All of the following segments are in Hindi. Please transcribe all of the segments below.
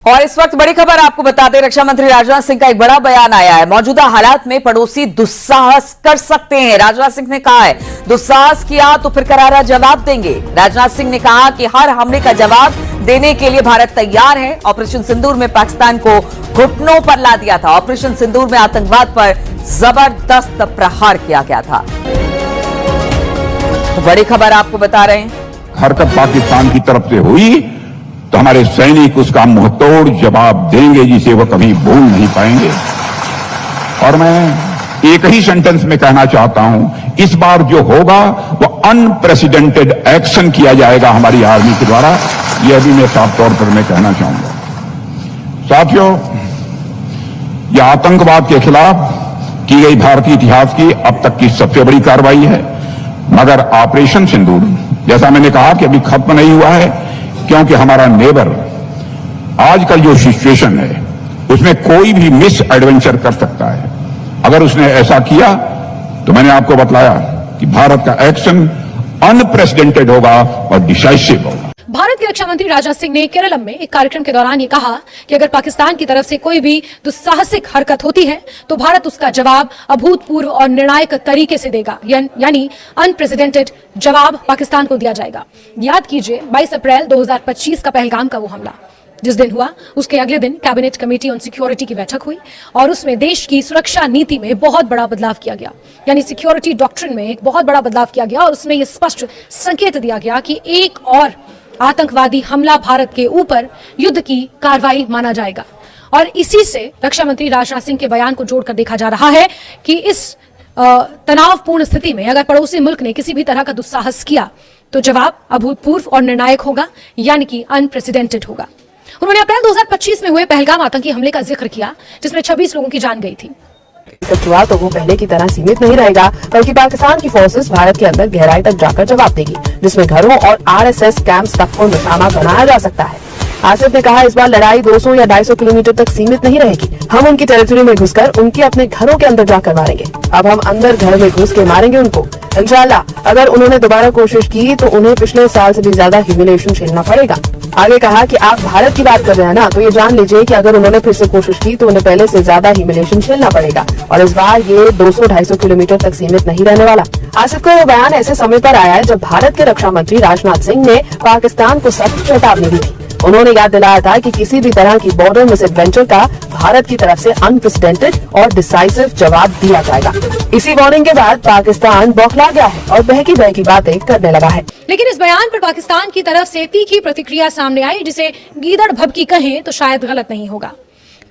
और इस वक्त बड़ी खबर आपको बता दें, रक्षा मंत्री राजनाथ सिंह का एक बड़ा बयान आया है। मौजूदा हालात में पड़ोसी दुस्साहस कर सकते हैं। राजनाथ सिंह ने कहा है, दुस्साहस किया तो फिर करारा जवाब देंगे। राजनाथ सिंह ने कहा कि हर हमले का जवाब देने के लिए भारत तैयार है। ऑपरेशन सिंदूर में पाकिस्तान को घुटनों पर ला दिया था। ऑपरेशन सिंदूर में आतंकवाद पर जबरदस्त प्रहार किया गया था। तो बड़ी खबर आपको बता रहे हैं, हरकत पाकिस्तान की तरफ से हुई तो हमारे सैनिक उसका मुंहतोड़ जवाब देंगे, जिसे वो कभी भूल नहीं पाएंगे। और मैं एक ही सेंटेंस में कहना चाहता हूं, इस बार जो होगा वो अनप्रेसिडेंटेड एक्शन किया जाएगा हमारी आर्मी के द्वारा। यह भी मैं साफ तौर पर मैं कहना चाहूंगा। साथियों, यह आतंकवाद के खिलाफ की गई भारतीय इतिहास की अब तक की सबसे बड़ी कार्रवाई है। मगर ऑपरेशन सिंदूर, जैसा मैंने कहा कि अभी खत्म नहीं हुआ है, क्योंकि हमारा नेबर आजकल जो सिचुएशन है उसमें कोई भी मिस एडवेंचर कर सकता है। अगर उसने ऐसा किया तो मैंने आपको बतलाया कि भारत का एक्शन अनप्रेसिडेंटेड होगा और डिसाइसिव होगा। भारत के रक्षा मंत्री राजनाथ सिंह ने केरलम में एक कार्यक्रम के दौरान ये कहा कि अगर पाकिस्तान की तरफ से कोई भी दुस्साहसिक हरकत होती है तो भारत उसका जवाब अभूतपूर्व और निर्णायक तरीके से देगा, यानी अनप्रेसिडेंटेड जवाब पाकिस्तान को दिया जाएगा। याद कीजिए 22 अप्रैल 2025 का पहलगाम का वो हमला जिस दिन हुआ, उसके अगले दिन कैबिनेट कमेटी ऑन सिक्योरिटी की बैठक हुई और उसमें देश की सुरक्षा नीति में बहुत बड़ा बदलाव किया गया, यानी सिक्योरिटी डॉक्ट्रिन में एक बहुत बड़ा बदलाव किया गया और उसमें यह स्पष्ट संकेत दिया गया कि एक और आतंकवादी हमला भारत के ऊपर युद्ध की कार्रवाई माना जाएगा। और इसी से रक्षा मंत्री राजनाथ सिंह के बयान को जोड़कर देखा जा रहा है कि इस तनावपूर्ण स्थिति में अगर पड़ोसी मुल्क ने किसी भी तरह का दुस्साहस किया तो जवाब अभूतपूर्व और निर्णायक होगा, यानी कि अनप्रेसिडेंटेड होगा। उन्होंने अप्रैल 2025 में हुए पहलगाम आतंकी हमले का जिक्र किया जिसमें 26 लोगों की जान गई थी। हुआ तो वो पहले की तरह सीमित नहीं रहेगा, बल्कि पाकिस्तान की फोर्सेस भारत के अंदर गहराई तक जाकर जवाब देगी, जिसमें घरों और आरएसएस कैंप्स तक को निशाना बनाया जा सकता है। आसिफ ने कहा, इस बार लड़ाई 200 या 250 किलोमीटर तक सीमित नहीं रहेगी। हम उनकी टेरिटरी में घुसकर उनके अपने घरों के अंदर जाकर मारेंगे। अब हम अंदर घर में घुस के मारेंगे उनको। इंशाल्लाह अगर उन्होंने दोबारा कोशिश की तो उन्हें पिछले साल से भी ज्यादा ह्यूमिलिएशन झेलना पड़ेगा। आगे कहा कि आप भारत की बात कर रहे हैं ना, तो ये जान लीजिए कि अगर उन्होंने फिर से कोशिश की तो उन्हें पहले से ज्यादा ह्यूमिलिएशन झेलना पड़ेगा। और इस बार ये 200-250 किलोमीटर तक सीमित नहीं रहने वाला। आसिफ का यह बयान ऐसे समय पर आया है जब भारत के रक्षा मंत्री राजनाथ सिंह ने पाकिस्तान को सख्त चेतावनी दी थी। उन्होंने याद दिलाया था कि किसी भी तरह की बॉर्डर मिसएडवेंचर का भारत की तरफ से अनप्रेसिडेंटेड और डिसाइसिव जवाब दिया जाएगा। इसी वार्निंग के बाद पाकिस्तान बौखला गया है और बहकी बातें करने लगा है। लेकिन इस बयान पर पाकिस्तान की तरफ से तीखी प्रतिक्रिया सामने आई, जिसे गीदड़ भभकी कहें तो शायद गलत नहीं होगा।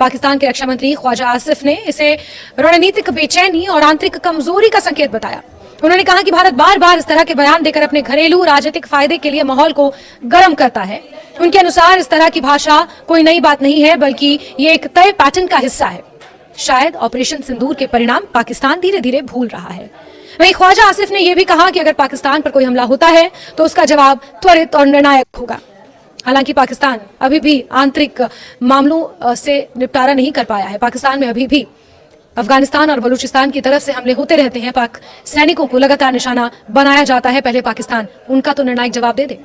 पाकिस्तान के रक्षा मंत्री ख्वाजा आसिफ ने इसे रणनीतिक बेचैनी और आंतरिक कमजोरी का संकेत बताया। उन्होंने कहा कि भारत बार बार इस तरह के बयान देकर अपने घरेलू राजनीतिक फायदे के लिए माहौल को गर्म करता है। उनके अनुसार इस तरह की भाषा कोई नई बात नहीं है, बल्कि ये एक तय पैटर्न का हिस्सा है। शायद ऑपरेशन सिंदूर के परिणाम पाकिस्तान धीरे धीरे भूल रहा है। वहीं ख्वाजा आसिफ ने यह भी कहा कि अगर पाकिस्तान पर कोई हमला होता है तो उसका जवाब त्वरित और निर्णायक होगा। हालांकि पाकिस्तान अभी भी आंतरिक मामलों से निपटारा नहीं कर पाया है। पाकिस्तान में अभी भी अफगानिस्तान और बलूचिस्तान की तरफ से हमले होते रहते हैं। पाक सैनिकों को लगातार निशाना बनाया जाता है। पहले पाकिस्तान उनका तो निर्णायक जवाब दे दे।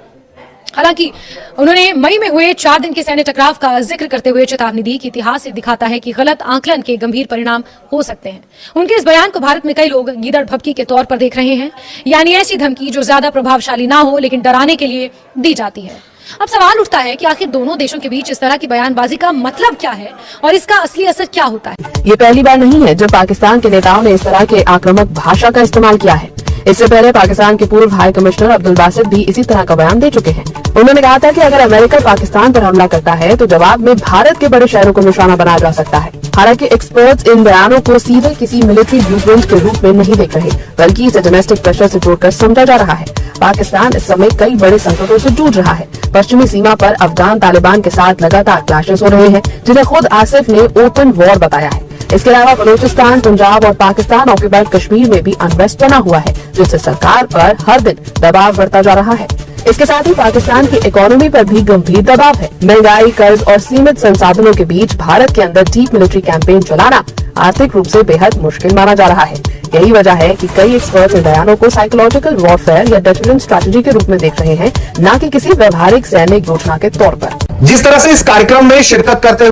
हालांकि उन्होंने मई में हुए 4 दिन के सैन्य टकराव का जिक्र करते हुए चेतावनी दी कि इतिहास दिखाता है कि गलत आकलन के गंभीर परिणाम हो सकते हैं। उनके इस बयान को भारत में कई लोग गीदड़ भभकी के तौर पर देख रहे हैं, यानी ऐसी धमकी जो ज्यादा प्रभावशाली ना हो लेकिन डराने के लिए दी जाती है। अब सवाल उठता है कि आखिर दोनों देशों के बीच इस तरह की बयानबाजी का मतलब क्या है और इसका असली असर क्या होता है। ये पहली बार नहीं है जब पाकिस्तान के नेताओं ने इस तरह के आक्रामक भाषा का इस्तेमाल किया है। इससे पहले पाकिस्तान के पूर्व हाई कमिश्नर अब्दुल बासित भी इसी तरह का बयान दे चुके हैं। उन्होंने कहा था कि अगर अमेरिका पाकिस्तान पर हमला करता है तो जवाब में भारत के बड़े शहरों को निशाना बनाया जा सकता है। हालांकि एक्सपर्ट्स इन बयानों को सीधे किसी मिलिट्री ब्लूप्रिंट के रूप में नहीं देख रहे, बल्कि इसे डोमेस्टिक प्रेशर से जोड़कर समझा जा रहा है। पाकिस्तान इस समय कई बड़े संकटों से जूझ रहा है। पश्चिमी सीमा पर अफगान तालिबान के साथ लगातार क्लैशेस हो रहे हैं, जिन्हें खुद आसिफ ने ओपन वॉर बताया है। इसके अलावा बलूचिस्तान, पंजाब और पाकिस्तान ऑक्यूपाइड कश्मीर में भी अनरेस्ट बना हुआ है, जिससे सरकार पर हर दिन दबाव बढ़ता जा रहा है। इसके साथ ही पाकिस्तान की इकोनॉमी पर भी गंभीर दबाव है। महंगाई, कर्ज और सीमित संसाधनों के बीच भारत के अंदर डीप मिलिट्री कैंपेन चलाना आर्थिक रूप से बेहद मुश्किल माना जा रहा है। यही वजह है कि कई एक्सपर्ट्स इन बयानों को साइकोलॉजिकल वॉरफेयर या डेटरेंट स्ट्रैटेजी के रूप में देख रहे हैं, न कि किसी व्यवहारिक सैनिक योजना के तौर पर। जिस तरह से इस कार्यक्रम में शिरकत करते हुए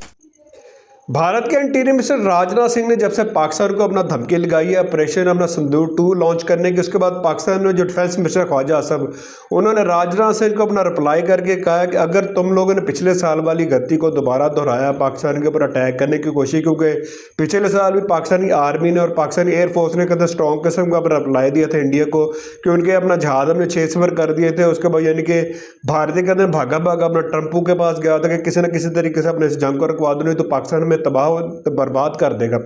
भारत के इंटीरियर मिनिस्टर राजनाथ सिंह ने जब से पाकिस्तान को अपना धमकी लगाई है ऑपरेशन अपना सिंदूर 2 लॉन्च करने की, उसके बाद पाकिस्तान में जो डिफेंस मिनिस्टर ख्वाजा आसिफ, उन्होंने राजनाथ सिंह को अपना रिप्लाई करके कहा है कि अगर तुम लोगों ने पिछले साल वाली गलती को दोबारा दोहराया पाकिस्तान के ऊपर अटैक करने की कोशिश, क्योंकि पिछले साल भी पाकिस्तानी आर्मी ने और पाकिस्तानी एयरफोर्स ने कहते स्ट्रॉन्ग किस्म का अपना रिप्लाई दिया था इंडिया को कि उनके अपना जहाज हमने 6 सफर कर दिए थे। उसके बाद यानी कि भारतीय कहते हैं भागा भागा अपना ट्रंपू के पास गया था कि किसी न किसी तरीके से अपने इस जंग को रुकवा दो, नहीं तो पाकिस्तान में तबाह बर्बाद कर देगा।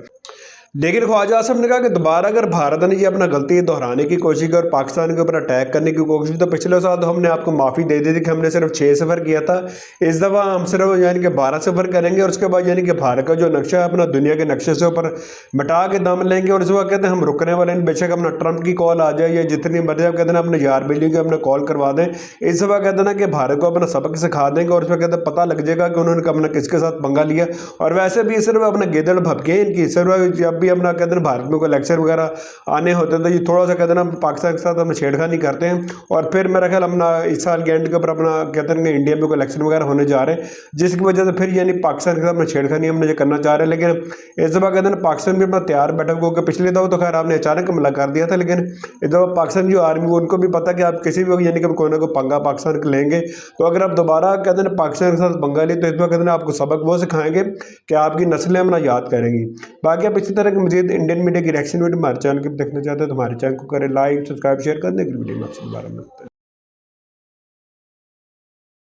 लेकिन ख्वाजा आसिफ ने कहा कि दोबारा अगर भारत ने ये अपना गलती दोहराने की कोशिश की और पाकिस्तान के ऊपर अटैक करने की कोशिश, तो पिछले साल तो हमने आपको माफ़ी दे दी थी कि हमने सिर्फ 6 सफ़र किया था, इस दफ़ा हम सिर्फ यानी कि 12 सफ़र करेंगे और उसके बाद यानी कि भारत का जो नक्शा है अपना दुनिया के नक्शे से ऊपर मिटा के दम लेंगे। और इस वक्त कहते हैं हम रुकने वाले हैं, बेशक अपना ट्रंप की कॉल आ जाए या जितनी मर्जी आप कहते हैं अपने यार बेलियों की अपना कॉल करवा दें, इस दफ़ा कहते हैं ना कि भारत को अपना सबक सिखा देंगे और उसमें कहते हैं पता लग जाएगा कि उन्होंने अपना किसके साथ पंगा लिया। और वैसे भी सिर्फ अपना गेदड़ भपके इनकी, सिर्फ जब भी अपना कहते हैं भारत में कोई इलेक्शन वगैरह आने होते हैं तो ये थोड़ा सा कहते हैं ना पाकिस्तान के साथ हम छेड़खानी करते हैं और फिर मेरा ख्याल अपना इस साल के एंड के ऊपर अपना कहते हैं कि इंडिया में कोई इलेक्शन वगैरह होने जा रहे हैं, जिसकी वजह से फिर यानी पाकिस्तान के साथ अपना छेड़खानी हमने जो करना चाह रहे हैं। लेकिन इस दफ़ा कहते हैं पाकिस्तान भी अपना तैयार बैठक होकर, पिछले दफ़ा तो खैर आपने अचानक हमला कर दिया था, लेकिन इस दफ़ा पाकिस्तान जो आर्मी उनको भी पता कि आप किसी भी यानी कि कोई ना कोई पंगा पाकिस्तान को लेंगे, तो अगर आप दोबारा कहते हैं पाकिस्तान के साथ पंगा लिए तो इस दफ़ा कहते हैं आपको सबक वो सिखाएंगे कि आपकी नस्लें अपना याद करेंगी। बाकी आप इसी तरह की मजीद इंडियन मीडिया की रिएक्शन वीडियो हमारे चैनल के देखना चाहते हैं तो हमारे चैनल को करें लाइक सब्सक्राइब शेयर करने के लिए वीडियो में आपसे दोबारा मिलते हैं।